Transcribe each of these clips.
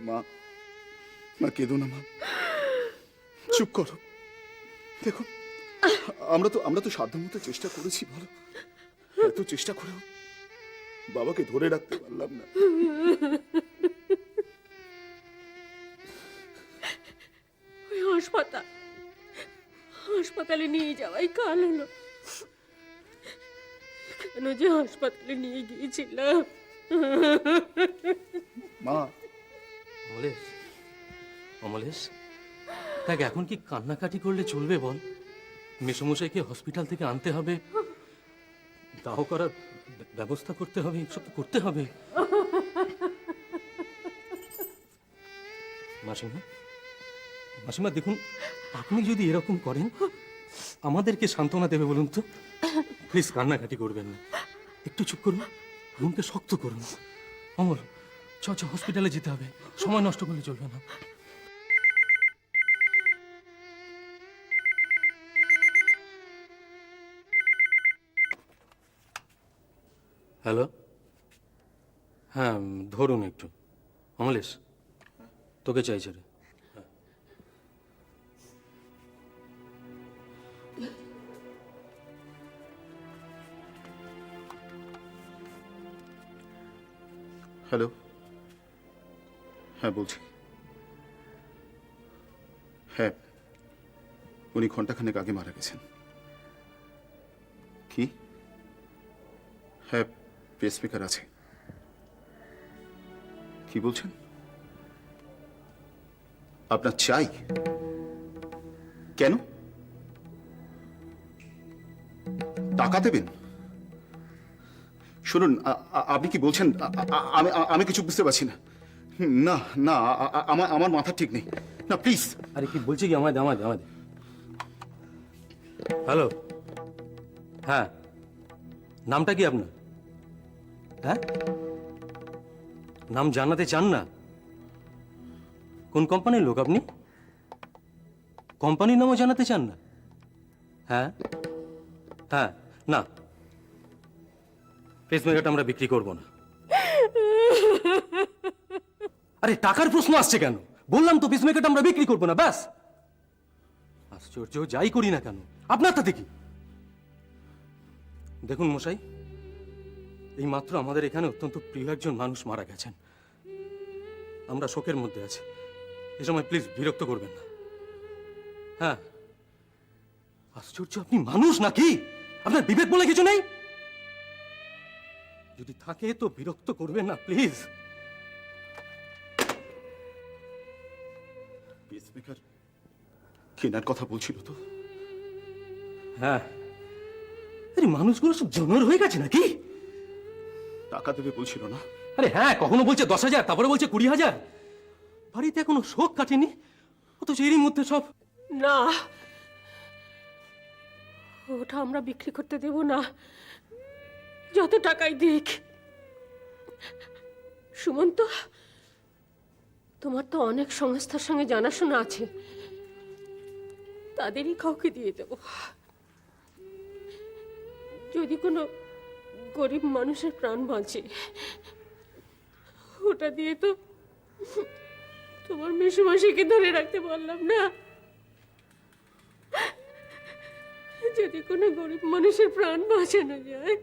মা, মা কেঁদো না মা, চুপ করো। দেখো, আমরা তো সাধ্যমতো চেষ্টা করেছি, বলো, এত চেষ্টা করেও বাবাকে ধরে রাখতে পারলাম না। ওই হাসপাতালে নিয়ে যাওয়াই কাল হলো। কেন যে হাসপাতালে নিয়ে গিয়েছিলাম। মা, অমলেশ, অমলেশ, দেখ এখন কি কান্নাকাটি করলে চলবে বল? মেসোমশাইকে হসপিটাল থেকে আনতে হবে, দাহ করার ব্যবস্থা করতে হবে, সব তো করতে হবে। মাসিমা, মাসিমা দেখুন, আপনি যদি এরকম করেন আমাদেরকে সান্ত্বনা দেবে বলুন তো? প্লিজ কান্নাকাটি করবেন না, একটু চুপ করুন, মনকে শক্ত করুন। অমল, চ হসপিটালে যেতে হবে, সময় নষ্ট করলে চলবে না। হ্যালো, হ্যাঁ ধরুন একটু। অমলেশ, তোকে চাইছে রে। হ্যালো, হ্যাঁ বলছি। হ্যাঁ, উনি ঘন্টাখানেক আগে মারা গেছেন। কি? হ্যাঁ, পেসমেকার আছে। কি বলছেন? আপনার চাই? কেন? টাকা দেবেন? শুনুন, আপনি কি বলছেন? আমি কিছু বুঝতে পারছি না। না না, আমার মাথা ঠিক নেই। না প্লিজ। আরে কি বলছি কি, আমাদের আমাদের আমাদের হ্যালো, হ্যাঁ, নামটা কি আপনার? হ্যাঁ, নাম জানাতে চান না? কোন কোম্পানির লোক আপনি? কোম্পানির নামও জানাতে চান না? হ্যাঁ হ্যাঁ, না, পেসমেকারটা আমরা বিক্রি করব না। আরে টাকার প্রশ্ন আসছে কেন? বললাম তো পেসমেকারটা আমরা বিক্রি করব না, ব্যাস। আশ্চর্য, যাই করি না কেন আপনার তাতে কি? দেখুন মশাই, এই মাত্র আমাদের এখানে অত্যন্ত প্রিয় একজন মানুষ মারা গেছেন। আমরা শোকের মধ্যে আছি, এ সময় প্লিজ বিরক্ত করবেন না। হ্যাঁ, আশ্চর্য, আপনি মানুষ নাকি? আপনার বিবেক বলে কিছু নেই? যদি থাকে তো বিরক্ত করবেন না প্লিজ। পেসমেকার কেনার কথা বলছিল তো? হ্যাঁ, আরে মানুষগুলো সব জানোয়ার হয়ে গেছে নাকি? টাকা দেবে বলছিল না? আরে হ্যাঁ, কখনো বলছে 10,000, তারপরে বলছে 20,000। বাড়িতে এখনো শোক কাটেনি, অথচ এরই মধ্যে সব। না, ওটা আমরা বিক্রি করতে দেব না, যত টাকাই দিক। সুমন্ত, তোমার তো অনেক সংস্থার সঙ্গে জানাশোনা আছে, তাদেরই কাউকে দিয়ে দেব। যদি কোনো গরিব মানুষের প্রাণ বাঁচে, ওটা দিয়ে তো তোমার মেসোমশাইকে ধরে রাখতে পারলাম না। যদি কোনো গরিব মানুষের প্রাণ বাঁচানো যায়।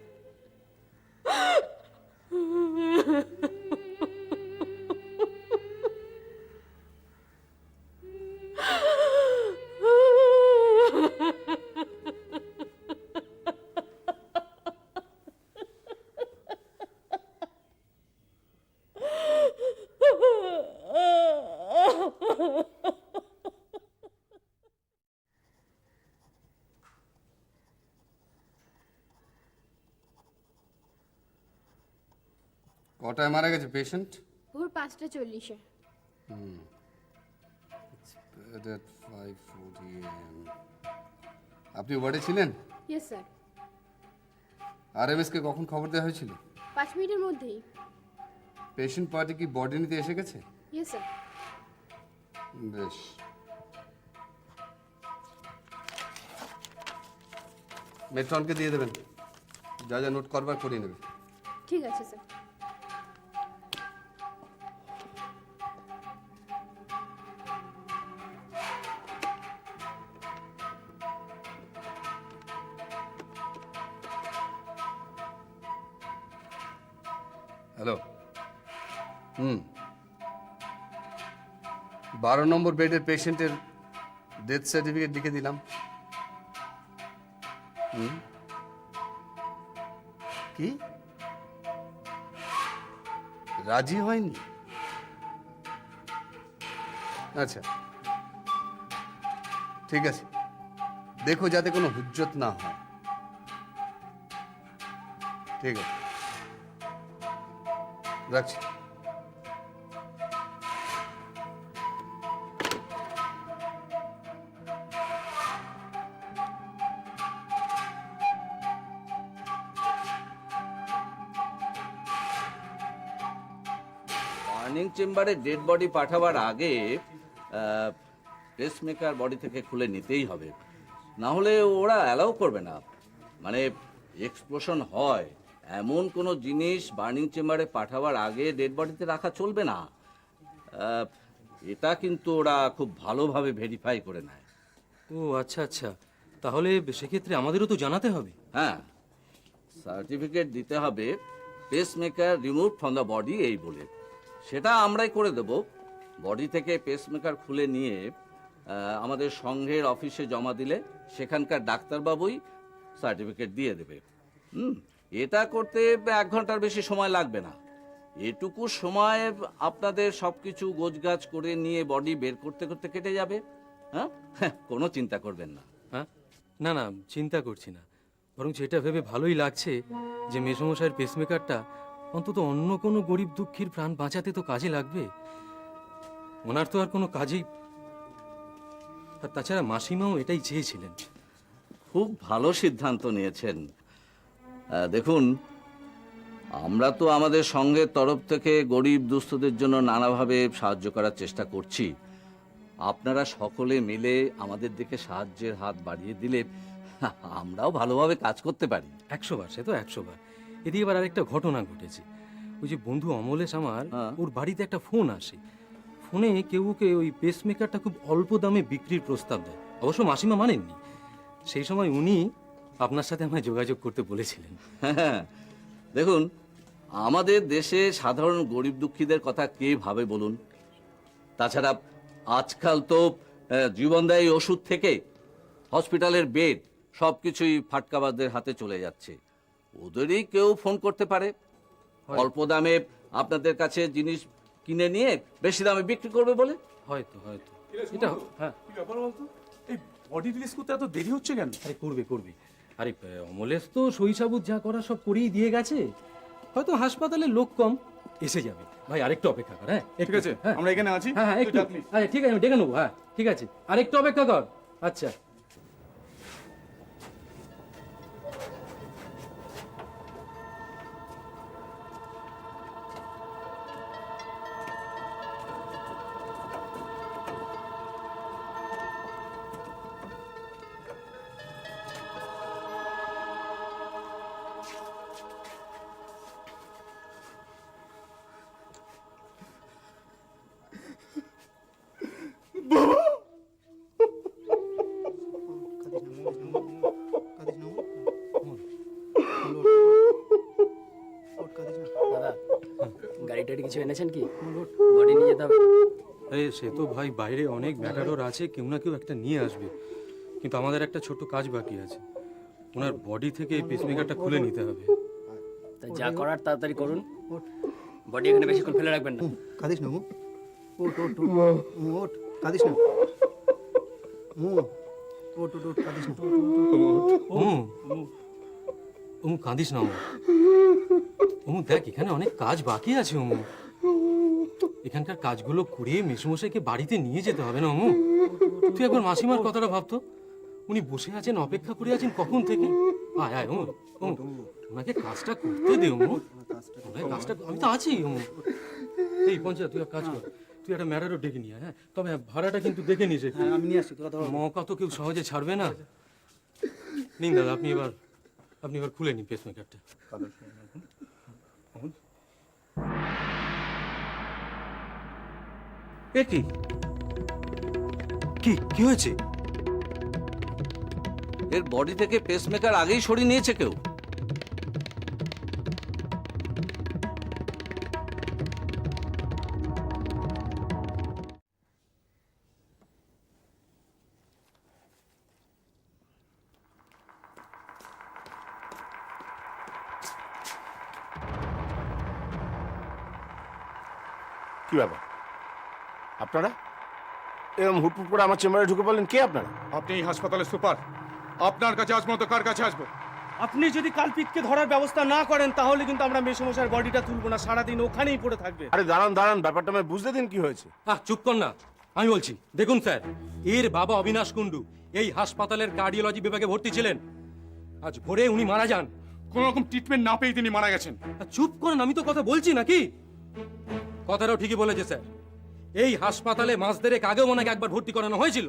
কটায় মারা গেছে পেশেন্ট? ভোর 5:40-এ। আপনি ওয়ার্ডে ছিলেন? Yes sir. আরএমএস কে কখন খবর দেওয়া হয়েছিল? 5 মিনিটের মধ্যেই। পেশেন্ট পার্টি কি বডি নিতে এসে গেছে? Yes sir. বেশ, মেট্রনকে দিয়ে দেবেন, যা যা নোট করবার করিয়ে নেবে। ঠিক আছে স্যার। হ্যালো। 12 নম্বর বেডের পেশেন্টের ডেথ সার্টিফিকেট লিখে দিলাম। কি রাজি হয়নি? আচ্ছা ঠিক আছে, দেখো যাতে কোনো হুজ্জত না হয়। ঠিক আছে, রাখছি। বার্নিং চেম্বারে ডেড বডি পাঠাবার আগে পেসমেকার বডি থেকে খুলে নিতেই হবে, না হলে ওরা অ্যালাউ করবে না। মানে এক্সপ্লোশন হয় এমন কোনো জিনিস বার্নিং চেম্বারে পাঠাবার আগে ডেড বডিতে রাখা চলবে না। এটা কিন্তু ওরা খুব ভালোভাবে ভেরিফাই করে নেয়। ও আচ্ছা আচ্ছা, তাহলে সেক্ষেত্রে আমাদেরও তো জানাতে হবে। হ্যাঁ, সার্টিফিকেট দিতে হবে pacemaker remove from the body এই বলে। সেটা আমরাই করে দেব। বডি থেকে পেসমেকার খুলে নিয়ে আমাদের সংঘের অফিসে জমা দিলে সেখানকার ডাক্তারবাবুই সার্টিফিকেট দিয়ে দেবে। এটা করতে 1 ঘন্টার বেশি সময় লাগবে না। এটুকু সময় আপনাদের সব কিছু গোছগাছ করে নিয়ে বডি বের করতে করতে কেটে যাবে। হ্যাঁ, কোনো চিন্তা করবেন না। হ্যাঁ, না না, চিন্তা করছি না, বরং সেটা ভেবে ভালোই লাগছে যে মেসমশাইয়ের পেসমেকারটা অন্তত অন্য কোনো গরিব দুঃখীর প্রাণ বাঁচাতে তো কাজে লাগবে। ওনার তো আর কোনো কাজেই, আর তাছাড়া মাসিমাও এটাই চেয়েছিলেন। খুব ভালো সিদ্ধান্ত নিয়েছেন। দেখুন, আমরা তো আমাদের সঙ্গের তরফ থেকে গরিব দুস্থদের জন্য নানাভাবে সাহায্য করার চেষ্টা করছি। আপনারা সকলে মিলে আমাদের দিকে সাহায্যের হাত বাড়িয়ে দিলে আমরাও ভালোভাবে কাজ করতে পারি। 100 বার, সে তো 100 বার। এদিকে এবার আরেকটা ঘটনা ঘটেছে। ওই যে বন্ধু অমলেশ আমার, হ্যাঁ। ওর বাড়িতে একটা ফোন আসে। ফোনে কেউ ওকে ওই পেসমেকারটা খুব অল্প দামে বিক্রির প্রস্তাব দেয়। অবশ্য মাসিমা মানেননি। সেই সময় উনি আপনার সাথে আমায় যোগাযোগ করতে বলেছিলেন। হ্যাঁ, দেখুন, আমাদের দেশে সাধারণ গরিব দুঃখীদের কথা কে ভাবে বলুন? তাছাড়া আজকাল তো জীবনদায়ী ওষুধ থেকে হসপিটালের বেড সব কিছুই ফাটকাবাজদের হাতে চলে যাচ্ছে। ওদেরই কেউ ফোন করতে পারে, অল্প দামে আপনাদের কাছে জিনিস কিনে নিয়ে বেশি দামে বিক্রি করবে বলে। হয়তো হয়তো এটা, হ্যাঁ। কি ব্যাপার বলতো, এই বডি রিলিজ করতে এত দেরি হচ্ছে কেন? আরে করবে করবে। আরে অমলেশ তো সইসাবুত যা করা সব করেই দিয়ে গেছে। হয়তো হাসপাতালে লোক কম, এসে যাবে। ভাই আরেকটু অপেক্ষা কর। হ্যাঁ ঠিক আছে, হ্যাঁ আমরা এখানে আছি। হ্যাঁ হ্যাঁ, তুই একটু। ডাকলি। আরে ঠিক আছে, আমি ডেকে নেবো। হ্যাঁ ঠিক আছে, আরেকটু অপেক্ষা কর। আচ্ছা। দাদা, গাড়ি টাড়ি কিছু এনেছেন কি? বডি নিয়ে যেতে হবে। আরে সে তো ভাই বাইরে অনেক ব্যাটারর আছে, কেউ না কেউ একটা নিয়ে আসবে। কিন্তু আমাদের একটা ছোট কাজ বাকি আছে। ওনার বডি থেকে এই পেসমেকারটা খুলে নিতে হবে। তা যা করার তাড়াতাড়ি করুন। বডি এখানে বেশিক্ষণ ফেলে রাখবেন না। কাঁদিস না, ওট ওট ওট, কাঁদিস না, ওট ওট ওট, কাঁদিস না। ওমু কাঁদিস না। ওমু দেখ, এখানে অনেক কাজ বাকি আছে। ওমু, এখানকার কাজগুলো করে মেসমশাইকে বাড়িতে নিয়ে যেতে হবে না। ওমু, তুই একবার মাসিমার কথাটা ভাবতো। উনি বসে আছেন, অপেক্ষা করে আছেন কখন থেকে। আয় আয় ওমু, ওনাকে কাজটা করতে দে। ওমু, ওনাকে কাজটা, আমি তো আছি। ওমু, এই পঞ্চায়েত, তুই এক কাজ কর, তুই একটা ম্যাডারও ডেকে নিয়ে আয়। হ্যাঁ, তবে ভাড়াটা কিন্তু দেখে নিস একটু। আমি নিয়ে আসছি, কথা বল। মৌকা তো কেউ সহজে ছাড়বে না। নিন দাদা, আপনি এবার খুলে নিন পেসমেকারটা। এ কি কি কি হয়েছে? এর বডি থেকে পেসমেকার আগেই সরিয়ে নিয়েছে কেউ। কি ব্যাপার আপনারা এরকম হুটফুট করে আমার চেম্বারে ঢুকে পড়লেন? কে আপনারা? আপনি এই হাসপাতালের সুপার, আপনার কাছে আসবো না তো কার কাছে আসবো? আপনি যদি কালপিটকে ধরার ব্যবস্থা না করেন তাহলে কিন্তু আমরা মেসমশাইয়ের বডিটা তুলবো না, সারাদিন ওখানেই পড়ে থাকবে। আরে দাঁড়ান দাঁড়ান, ব্যাপারটা আমি বুঝতে দিন কি হয়েছে। চুপ কর না, আমি বলছি। দেখুন স্যার, এর বাবা অবিনাশ কুণ্ডু এই হাসপাতালের কার্ডিওলজি বিভাগে ভর্তি ছিলেন। আজ ভোরে উনি মারা যান। কোন রকম ট্রিটমেন্ট না পেয়ে তিনি মারা গেছেন। চুপ করেন, আমি তো কথা বলছি নাকি। কথাটাও ঠিকই বলেছে স্যার। এই হাসপাতালে মাস দেড়েক আগেও ওনাকে একবার ভর্তি করানো হয়েছিল।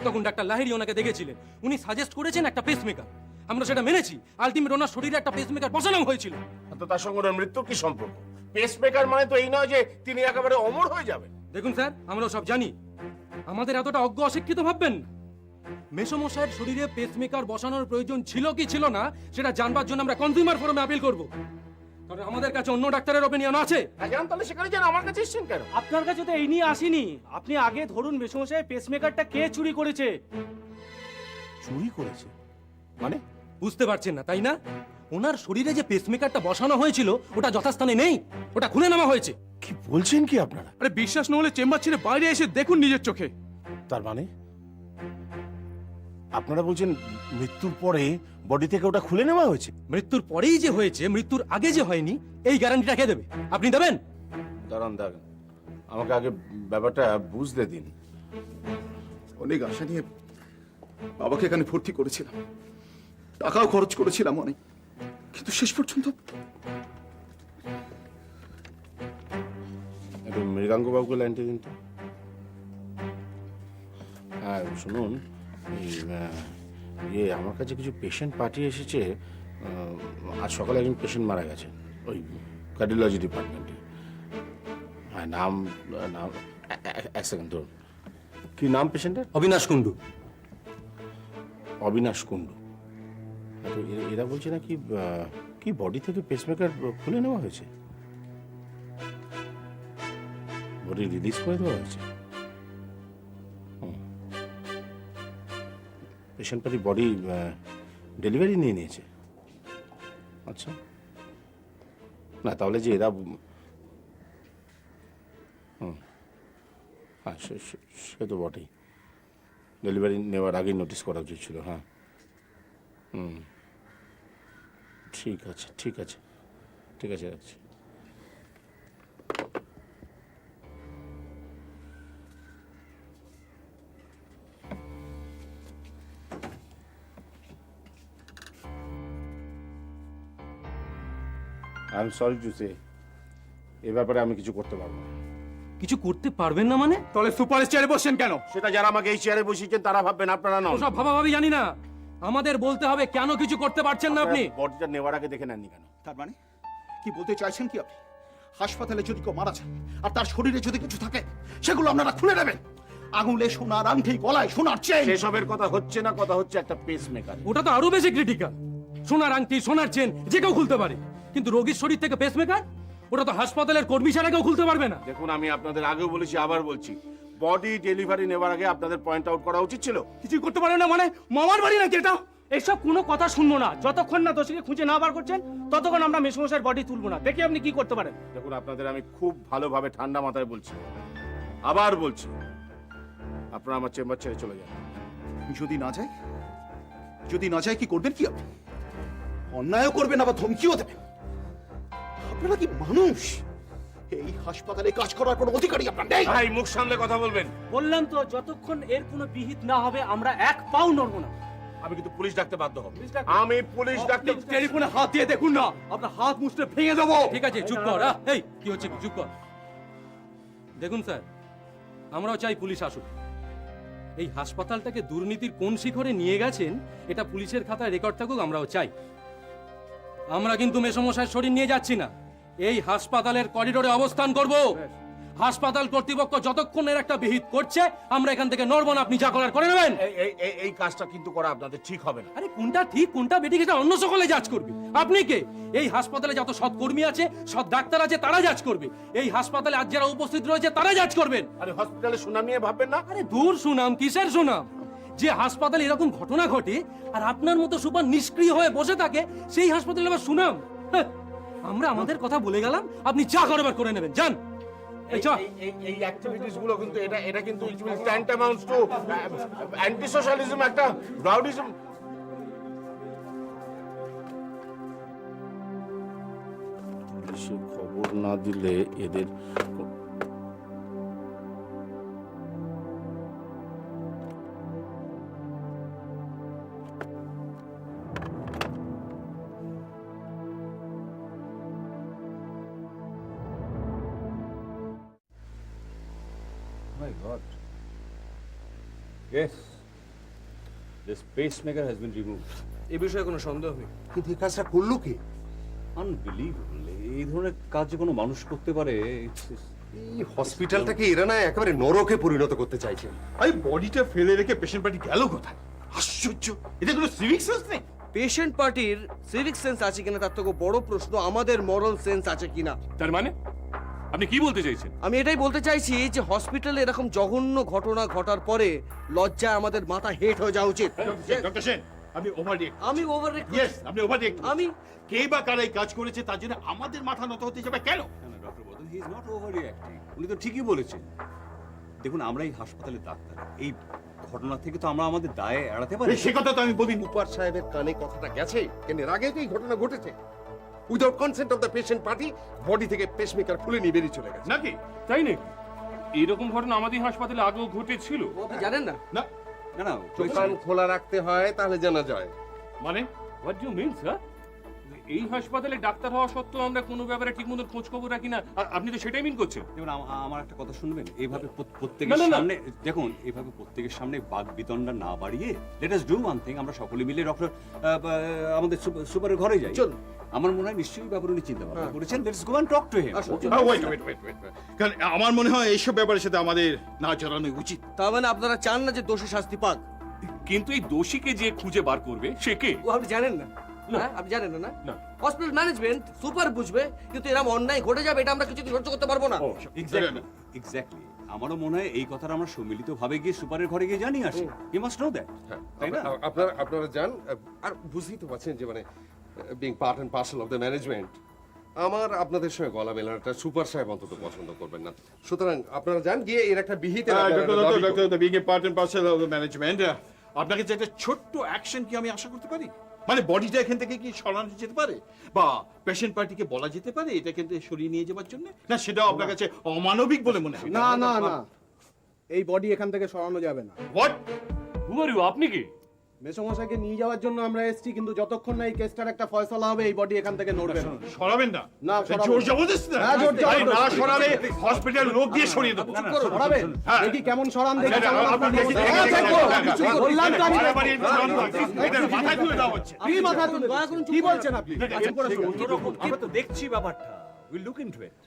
তখন ডাক্তার লাহিড়ী ওনাকে দেখেছিলেন, উনি সাজেস্ট করেছেন একটা পেসমেকার। আমরা সেটা মেনেছি। আলটিমেট ওনার শরীরে একটা পেসমেকার বসানো হয়েছিল। তো তার সঙ্গে ওনার মৃত্যুর কি সম্পর্ক? পেসমেকার মানে তো এই নয় যে তিনি একেবারে অমর হয়ে যাবেন। দেখুন স্যার, আমরাও সব জানি। আমাদের এতটা অজ্ঞ অশিক্ষিত ভাববেন না। মেসমশাইয়ের শরীরে পেসমেকার বসানোর প্রয়োজন ছিল কি ছিল না সেটা জানবার জন্য আমরা কনজিউমার ফোরামে আপিল করব। কারণ আমাদের কাছে অন্য ডাক্তারের অপিনিয়ন আছে। জান, তাহলে সেখানে যান, আমার কাছে এসেছেন কেন? আপনার কাছে তো এই নিয়ে আসিনি। আপনি আগে ধরুন মেসমশাই পেসমেকারটা কে চুরি করেছে। চুরি করেছে মানে? বুঝতে পারছেন না তাই না? ওনার শরীরে যে পেসমেকারটা বসানো হয়েছিল ওটা যথাস্থানে নেই, ওটা খুলে নেওয়া হয়েছে। কি বলছেন কি আপনারা? আরে বিশ্বাস না হলে চেম্বার ছেড়ে বাইরে এসে দেখুন নিজের চোখে। তার মানে আপনারা বলছেন মৃত্যুর পরে বডি থেকে ওটা খুলে নেওয়া হয়েছে? মৃত্যুর পরেই যে হয়েছে, মৃত্যুর আগে যে হয়নি, এই গ্যারান্টিটা কে দেবে? আপনি দেবেন? দাঁড়ান দাঁড়ান, আমাকে আগে ব্যাপারটা বুঝতে দিন। অনেক আশা নিয়ে বাবাকে এখানে ভর্তি করেছিলাম, টাকাও খরচ করেছিলাম অনেক, কিন্তু শেষ পর্যন্ত একটু মৃগাঙ্গবাবুকে লাইনটা দিন তো। হ্যাঁ শুনুন, আমার কাছে কিছু পেশেন্ট পাঠিয়ে এসেছে। আজ সকালে একজন পেশেন্ট মারা গেছে ওই কার্ডিওলজি ডিপার্টমেন্টে। হ্যাঁ নাম নাম এক সেকেন্ড ধরুন। কি নাম পেশেন্টের? অবিনাশ কুণ্ডু। অবিনাশ কুণ্ডু। তো এরা বলছে না কি বডি থেকে পেসমেকার খুলে নেওয়া হয়েছে, বডি রিলিজ করে দেওয়া হয়েছে। পেশেন্ট পার্টি বডি ডেলিভারি নিয়ে নিয়েছে। আচ্ছা, না তাহলে যে এরা হ্যাঁ সে তো বটেই, ডেলিভারি নেওয়ার আগেই নোটিস করা উচিত ছিল। হ্যাঁ ঠিক আছে ঠিক আছে ঠিক আছে, রাখছি। I am sorry to say, এ ব্যাপারে আমি কিছু করতে পারবো না। কিছু করতে পারবেন না মানে? তাহলে সুপারের চেয়ারে বসছেন কেন? সেটা যারা আমাকে এই চেয়ারে বসিয়েছেন তারা ভাববেন, আপনারা নন। সব ভাবাভাবি জানি না, আমাদের বলতে হবে কেন কিছু করতে পারছেন না আপনি। বডিটা নেওয়ার আগে দেখে নেননি কেন? তার মানে কি বলতে চাইছেন কি আপনি? হাসপাতালে যদি কেউ মারা যায় আর তার শরীরে যদি কিছু থাকে সেগুলো আপনারা খুলে নেবেন? আঙুলে সোনার আংটি, গলায় সোনার চেন, সেসবের কথা হচ্ছে না, কথা হচ্ছে একটা পেসমেকার। ওটা তো আরো বেশি ক্রিটিক্যাল। সোনার আংটি, সোনার চেন যে কেউ খুলতে পারে, কিন্তু রোগীর শরীর থেকে পেসমেকার ওটা তো হাসপাতালের কর্মী ছাড়া কেউ খুলতে পারবে না। দেখুন, আমি আপনাদের আগেও বলেছি, আবার বলছি, বডি ডেলিভারি নেওয়ার আগে আপনাদের পয়েন্ট আউট করা উচিত ছিল। কিছু করতে পারে না মানে? মামার বাড়ি নাকি এটা? এইসব কোনো কথা শুনবো না। যতক্ষণ না দোষীকে খুঁজে না বার করছেন ততক্ষণ আমরা মেসমশাইয়ের বডি তুলবো না। দেখি আপনি কি করতে পারেন। দেখুন, আপনাদের আমি খুব ভালোভাবে ঠান্ডা মাথায় বলছি, আবার বলছি, আপনারা আমার চেম্বার ছেড়ে চলে যান। যদি না যায়, যদি না যায় কি করবেন কি আপনি? অন্যায়ও করবেন, আবার ধমকিও দেবেন। আপনারা কি মানুষ? এই হাসপাতালে কাজ করার কোনো অধিকারই আপনার নেই। ভাই, মুখ সামলে কথা বলবেন। বললাম তো, যতক্ষণ এর কোনো বিহিত না হবে আমরা এক পাও নড়বো না। আমি কিন্তু পুলিশ ডাকতে বাধ্য হব। পুলিশ ডাকতে? আমি পুলিশ ডাকতে। টেলিফোনে হাত দিয়ে দেখুন না, আপনার হাত মুছতে ভেঙে দেবো। ঠিক আছে, চুপ কর। এই কি হচ্ছে, চুপ কর। দেখুন স্যার, আমরাও চাই পুলিশ আসুক। এই হাসপাতালটাকে দুর্নীতির কোন শিখরে নিয়ে গেছেন এটা পুলিশের খাতায় রেকর্ড থাকুক, আমরাও চাই। আমরা কিন্তু মেসমশাইয়ের শরীর নিয়ে যাচ্ছি না, এই হাসপাতালের করিডোরে অবস্থান করব। হাসপাতাল কর্তৃপক্ষ যতক্ষণ এর একটা বিহিত করছে আমরা এখান থেকে নড়বো না। আপনি যা করার করে নেবেন। এই কাজটা কিন্তু করা আপনাদের ঠিক হবে না। আরে কোনটা ঠিক কোনটা বেঠিক এটা অন্য সকলে জাজ করবে। আপনি কে? এই হাসপাতালে যত সৎ কর্মী আছে, সৎ ডাক্তার আছে, তারা জাজ করবে। এই হাসপাতালে আজ যারা উপস্থিত রয়েছে তারা জাজ করবেন। আরে হসপিটালে সুনাম নিয়ে ভাববেন না। আরে দূর সুনাম, কিসের সুনাম? যে হাসপাতালে এরকম ঘটনা ঘটে আর আপনার মতো সুপার নিষ্ক্রিয় হয়ে বসে থাকে, সেই হাসপাতালে আবার সুনাম? হ্যাঁ, আমরা আমাদের কথা বলে গেলাম, আপনি যা করবার করে নেবেন, যান। এই অ্যাক্টিভিটিস গুলো কিন্তু এটা কিন্তু it will tantamounts to anti socialism, একটা রাউডিজম। পুলিশে খবর না দিলে এদের My God. Yes. This pacemaker has been removed. এই বিষয়ে কোনো সন্দেহ নেই। কিন্তু এই কাজটা করলো কি? Unbelievable. এই ধরনের কাজ যে কোনো মানুষ করতে পারে, এই হসপিটালটাকে এরা না একেবারে নরকে পরিণত করতে চাইছে। এই বডিটা ফেলে রেখে পেশেন্ট পার্টি গেল কোথায়? আশ্চর্য, এদের কোনো সিভিক সেন্স নেই। পেশেন্ট পার্টির সিভিক সেন্স আছে কিনা তার থেকে বড় প্রশ্ন আমাদের মরাল সেন্স আছে কিনা। তার মানে আপনি কি বলতে চাইছেন? আমি এটাই বলতে চাইছি যে হসপিটালে এরকম জঘন্য ঘটনা ঘটার পরে লজ্জায় আমাদের মাথা হেট হয়ে যাওয়া উচিত। ডক্টর সেন, আপনি ওভাররিয়েক্ট। আমি ওভার ইয়েস, আপনি ওভাররিয়েক্ট। আমি কে বা কারা এই কাজ করেছে তার জন্য আমাদের মাথা নত হতে যাবে কেন? ডক্টর বদন, হি ইজ নট ওভাররিঅ্যাক্টিং। উনি তো ঠিকই বলেছেন। দেখুন, আমরা এই হাসপাতালের ডাক্তার, এই ঘটনা থেকে তো আমরা আমাদের দায় এড়াতে পারি। সে কথা তো আমি বলিনি। উপার সাহেবের কানে কথাটা গেছে, কেন এর আগে তো এই ঘটনা ঘটেছে। Without consent of the patient party body থেকে পেসমেকার খুলে নিয়ে বেরিয়ে চলে গেছে। নাকি? তাই নাকি? এরকম ঘটনা আমাদের হাসপাতালে আগেও ঘটেছিল। আপনি জানেন না? না না না, চোখ কান খোলা রাখতে হয়, তাহলে জানা যায়। মানে what do you mean sir? এই হাসপাতালে ডাক্তার হওয়া সত্ত্বেও আমরা কোনো ব্যাপারে ঠিকমতো খোঁজ খবর রাখি না, আর আপনি তো সেটাই মিন করছেন। দেখুন, আমার একটা কথা শুনবেন। এইভাবে প্রত্যেকের সামনে, দেখুন, এইভাবে প্রত্যেকের সামনে বাদ বিতণ্ডা না বাড়িয়ে let us do one thing. আমরা সকলে মিলে ডক্টর আমাদের সুপারের ঘরে যাই। চলুন। আমার মনে হয় নিশ্চয়ই ব্যাপারে উনি চিন্তা ভাবনা করেছেন। Let's go and talk to him. Wait. কারণ আমার মনে হয় এইসব ব্যাপারের সাথে আমাদের না জড়ানো উচিত। তার মানে আপনারা চান না যে দোষী শাস্তি পাক? কিন্তু এই দোষীকে যে খুঁজে বার করবে সে কে? ও আপনি জানেন না? হ্যাঁ, আপনি জানেন না? না। হসপিটাল ম্যানেজমেন্ট সুপার বুঝবে, কিন্তু এরকম অন্যায় ঘটে যাবে এটা আমরা কিছুদিন সহ্য করতে পারবো না। এক্স্যাক্টলি। আমারও মনে হয় এই কথাটা আমরা সম্মিলিতভাবে গিয়ে সুপারের ঘরে গিয়ে জানিয়ে আসি। You must know that. তাই না? আপনারা যান। আর বুঝতেই তো পারছেন যে মানে being part and parcel of the management, আমার আপনাদের সঙ্গে গলা মেলানোটা সুপার সাহেব অন্তত পছন্দ করবেন না। সুতরাং আপনারা যান, গিয়ে এর একটা বিহিত doctor being a part and parcel of the management, আপনাকে যে একটা ছোট্ট অ্যাকশন কি আমি আশা করতে পারি? মানে বডিটা এখান থেকে কি সরানো যেতে পারে, বা পেশেন্ট পার্টিকে বলা যেতে পারে এটা কিন্তু সরিয়ে নিয়ে যাওয়ার জন্য? না, সেটাও আপনার কাছে অমানবিক বলে মনে হয়? না না না, এই বডি এখান থেকে সরানো যাবে না। হোয়াট? Who are you? আপনি কি? মেসোমশাইকে নিয়ে যাওয়ার জন্য আমরা এসেছি, কিন্তু যতক্ষণ না এই কেসটার একটা ফয়সালা হবে এই বডি এখান থেকে নড়বে না। সরাবেন না? না, সরাবো। জোর জবরদস্তি না? হ্যাঁ, জোর জবরদস্তি। আরে না সরালে হসপিটাল লোক দিয়ে সরিয়ে দেবো। সরাবেন? দেখি কেমন সরান, দেখি। আপনি দেখি, হ্যাঁ, দেখবো। বললাম তো আমি দেখবো। এটার মাথায় তুলে দেওয়া হচ্ছে। কি মাথা তুলে? কি বলছেন আপনি? আমরা তো দেখছি ব্যাপারটা। Will look into it.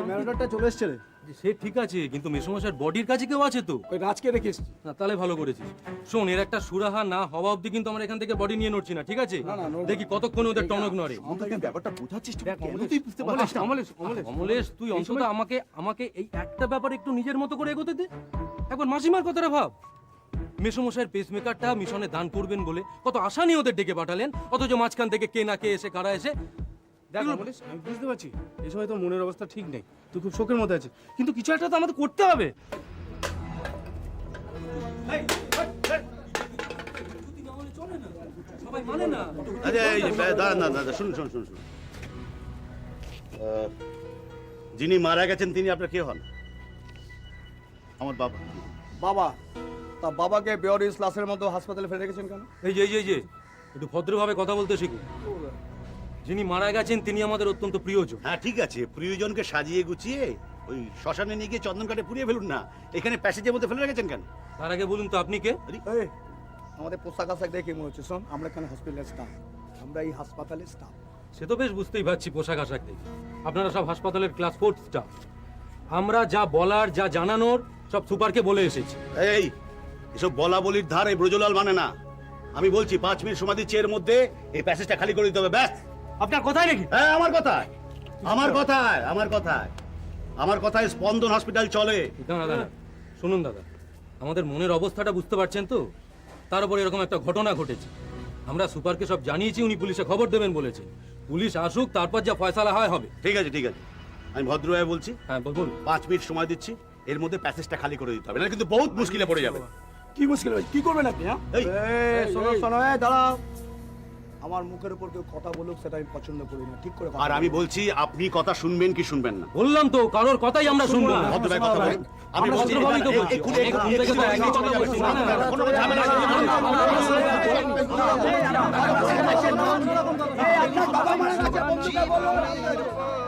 ম্যানেজারটা চলে এসছে রে। সে ঠিক আছে, কিন্তু মেসমশাইয়ের বডির কাছে কেউ আছে তো? ওই রাজকে রেখে এসছি। না, তাহলে ভালো করেছিস। শোন, এর একটা সুরাহা না হওয়া অবধি কিন্তু আমরা এখান থেকে বডি নিয়ে নড়ছি না, ঠিক আছে? দেখি কতক্ষণ ওদের টনক নড়ে। ব্যাপারটা বোঝার চেষ্টা দেখ, কেন তুই বুঝতে পারছিস না? অমলেশ, তুই অন্তত আমাকে এই একটা ব্যাপারে একটু নিজের মতো করে এগোতে দে। একবার মাসিমার কথাটা ভাব। মেসমশাইয়ের পেসমেকারটা মিশনে দান করবেন বলে কত আশা নিয়ে ওদের ডেকে পাঠালেন, অথচ মাঝখান থেকে কে না কে এসে কারা এসে। দেখ অমলেশ, আমি বুঝতে পারছি এই সময় তোর মনের অবস্থা ঠিক নেই, তুই খুব শোকের মধ্যে আছিস, কিন্তু কিছু একটা তো আমাদের করতে হবে। সবাই মানে না। শুনুন। যিনি মারা গেছেন তিনি আপনার কে হন? আমার বাবা। বাবা? তা বাবাকে বেওয়ারিশ লাশের মতো হাসপাতালে ফেলে রেখেছেন কেন? এই যে একটু ভদ্রভাবে কথা বলতে শিখুন। যিনি মারা গেছেন তিনি আমাদের অত্যন্ত প্রিয়জন। হ্যাঁ ঠিক আছে, প্রিয়জনকে সাজিয়ে গুছিয়ে ওই শ্মশানে নিয়ে গিয়ে চন্দন কাঠে পুড়িয়ে ফেলুন না। এখানে প্যাসেজের মধ্যে ফেলে রেখেছেন কেন? তার আগে বলুন তো আপনি কে? এই, আমাদের পোশাক আশাক দেখে মনে হচ্ছে শোন, আমরা এখানে হসপিটালের স্টাফ, আমরা এই হাসপাতালের স্টাফ। সে তো বেশ বুঝতেই পারছি পোশাক আশাক দেখে। আপনারা সব হাসপাতালের ক্লাস 4 স্টাফ। আমরা যা বলার যা জানানোর সব সুপারকে বলে এসেছি। এই এসব বলা বলির ধার এই ব্রজলাল মানে না। আমি বলছি 5 মিনিট সময় দিচ্ছি, এর মধ্যে এই প্যাসেজটা খালি করে দিতে হবে, ব্যাস। আপনার কথাই নাকি? হ্যাঁ, আমার কথায় স্পন্দন হসপিটাল চলে। দাদা শুনুন দাদা, আমাদের মনের অবস্থাটা বুঝতে পারছেন তো? তার উপর এরকম একটা ঘটনা ঘটেছে। আমরা সুপারকে সব জানিয়েছি, উনি পুলিশে খবর দেবেন বলেছেন। পুলিশ আসুক, তারপর যা ফয়সালা হয় হবে। ঠিক আছে ঠিক আছে, আমি ভদ্রভাবে বলছি, হ্যাঁ বলুন। 5 মিনিট সময় দিচ্ছি, এর মধ্যে প্যাসেজটা খালি করে দিতে হবে, না কিন্তু বহুত মুশকিলে পড়ে যাবে। কি মুশকিল ভাই, কি করবেন আপনি? এই শোনো শোনো, দাঁড়াও। আমার মুখের উপর কেউ কথা বলুক সেটা আমি পছন্দ করি না, ঠিক করে আর আমি বলছি আপনি কথা শুনবেন কি শুনবেন না? বললাম তো, কারোর কথাই আমরা শুনবো না। ভদ্রভাবে কথা বলেন। আমি বলছি ভদ্রভাবেই তো বলছি। এক্ষুনি অনেক ঘুম থেকে তো একই কথা বলছি, না, না। কোনো ঝামেলা নেই। আপনার বাবা মারা গেছে, বন্ধুকে বলুন।